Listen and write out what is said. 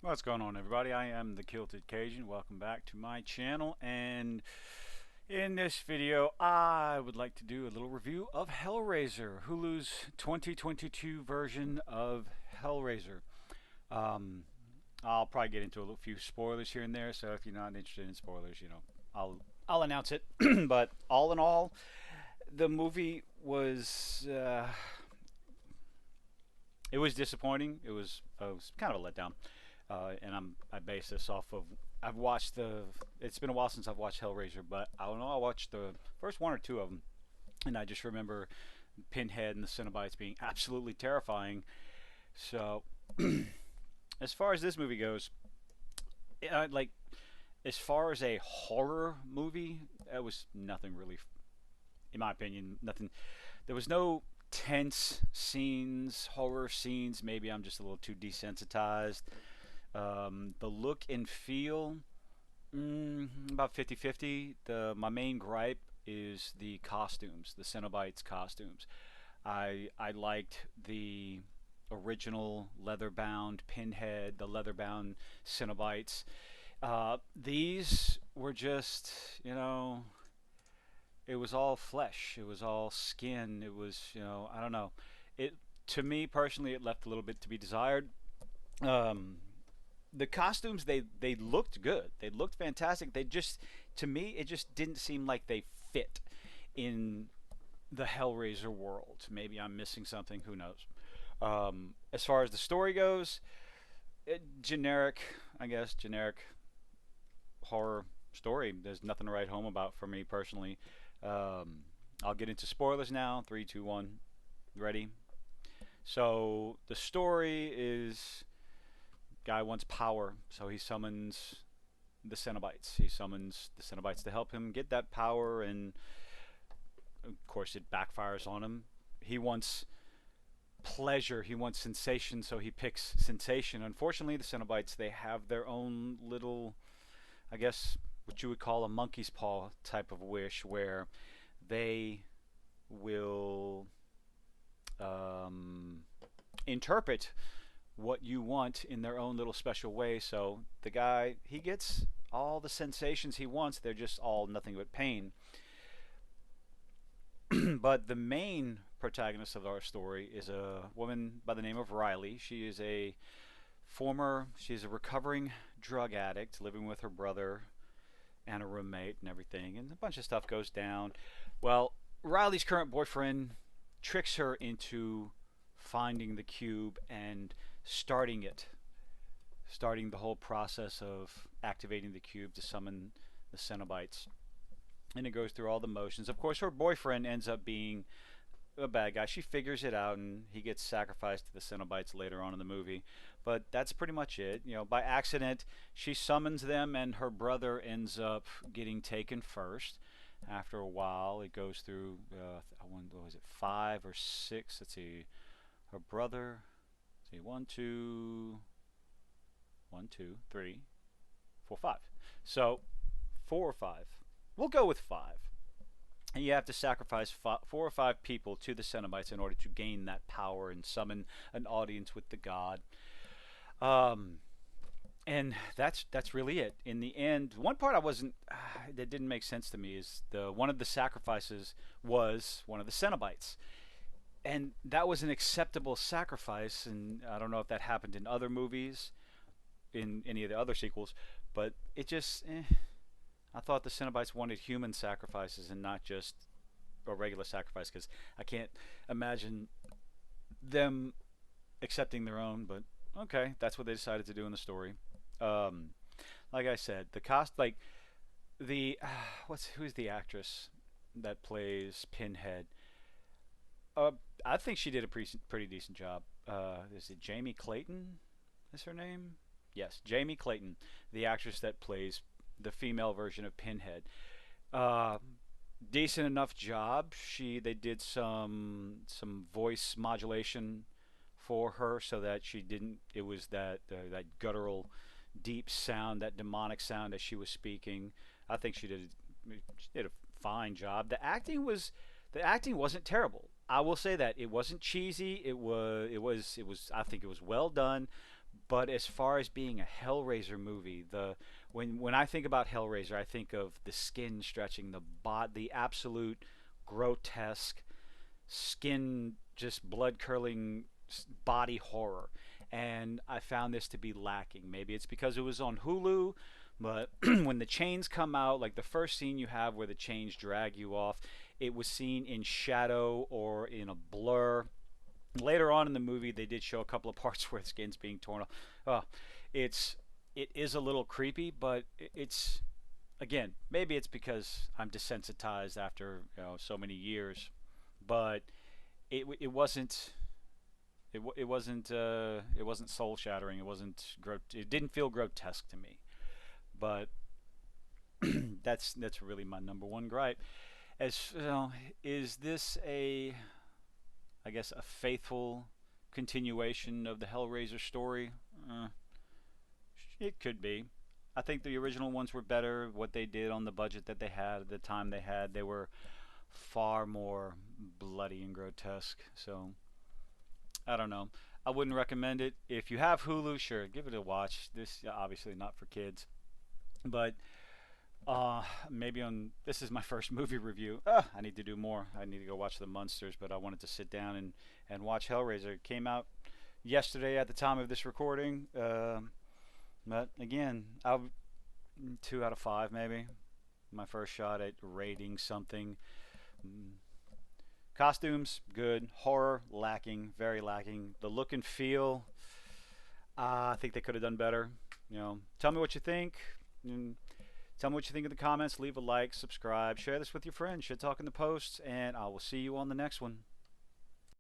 What's going on, everybody? I am the Kilted Cajun. Welcome back to my channel, and in this video I would like to do a little review of Hellraiser, Hulu's 2022 version of Hellraiser. um, I'll probably get into a few spoilers here and there, so if you're not interested in spoilers, I'll announce it. But all in all, the movie was it was disappointing. It was kind of a letdown. And I base this off of I've watched the. It's been a while since I've watched Hellraiser, but I don't know. I watched the first one or two of them, and I just remember Pinhead and the Cenobites being absolutely terrifying. So, as far as this movie goes, like as far as a horror movie, it was nothing really, in my opinion, nothing. There was no tense scenes, horror scenes. Maybe I'm just a little too desensitized. The look and feel, about 50-50. My main gripe is the costumes, the Cenobites costumes. I liked the original leather-bound Pinhead, the leather-bound Cenobites. These were just, it was all flesh, it was all skin, it was, I don't know. It To me personally, it left a little bit to be desired. Um, the costumes, they looked good. They looked fantastic. They just, to me, it just didn't seem like they fit in the Hellraiser world. Maybe I'm missing something. Who knows? As far as the story goes, generic, I guess, generic horror story. There's nothing to write home about for me personally. Um, I'll get into spoilers now. Three, two, one. Ready? So the story is guy wants power, so he summons the Cenobites. He summons the Cenobites to help him get that power, and of course, it backfires on him. He wants pleasure, he wants sensation, so he picks sensation. Unfortunately, the Cenobites, they have their own little, I guess, what you would call a monkey's paw type of wish, where they will um, interpret what you want in their own little special way. So the guy, he gets all the sensations he wants. They're just all nothing but pain. But the main protagonist of our story is a woman by the name of Riley. She's a recovering drug addict living with her brother and a roommate and everything. And a bunch of stuff goes down. Well, Riley's current boyfriend tricks her into finding the cube and starting it, starting the whole process of activating the cube to summon the Cenobites. And it goes through all the motions. Of course, her boyfriend ends up being a bad guy. She figures it out, and he gets sacrificed to the Cenobites later on in the movie. But that's pretty much it. By accident, she summons them, and her brother ends up getting taken first. After a while, it goes through, what was it, 5 or 6? Let's see. Her brother, let's see, 1, 2, 3, 4, 5. So 4 or 5. We'll go with 5. And you have to sacrifice 4 or 5 people to the Cenobites in order to gain that power and summon an audience with the god. Um, and that's really it. In the end, one part I wasn't that didn't make sense to me is one of the sacrifices was one of the Cenobites, and that was an acceptable sacrifice. And I don't know if that happened in other movies, in any of the other sequels, but it just I thought the Cenobites wanted human sacrifices and not just a regular sacrifice, because I can't imagine them accepting their own. But okay, that's what they decided to do in the story. Um, like I said, like the who's the actress that plays Pinhead? Uh, I think she did a pretty decent job. Is it Jamie Clayton? Is her name? Yes, Jamie Clayton, the actress that plays the female version of Pinhead. Uh, Decent enough job. They did some voice modulation for her so that she didn't. It was that guttural, deep sound, that demonic sound as she was speaking. I think she did a fine job. The acting wasn't terrible. I will say that it wasn't cheesy. It was I think it was well done, But as far as being a Hellraiser movie, when I think about Hellraiser, I think of the skin stretching, the absolute grotesque skin, just blood curling body horror. And I found this to be lacking. Maybe it's because it was on Hulu, but when the chains come out, like the first scene you have where the chains drag you off, it was seen in shadow or in a blur. Later on in the movie, they did show a couple of parts where the skin's being torn off. Oh, it is a little creepy, but it's, again, maybe it's because I'm desensitized after, so many years, but it wasn't it wasn't soul shattering. It didn't feel grotesque to me. But that's really my number one gripe. As is this I guess a faithful continuation of the Hellraiser story? It could be. I think the original ones were better. What they did on the budget that they had at the time they were far more bloody and grotesque. So I don't know. I wouldn't recommend it. If you have Hulu, sure, give it a watch. This obviously not for kids, but maybe on this is my first movie review. I need to do more. I need to go watch the Munsters, but I wanted to sit down and watch Hellraiser. It came out yesterday at the time of this recording. But again, 2 out of 5 maybe. My first shot at rating something. Costumes good, horror lacking, very lacking. The look and feel, I think they could have done better. Tell me what you think. Tell me what you think in the comments. Leave a like, subscribe, share this with your friends. Shit Talk in the posts, and I will see you on the next one.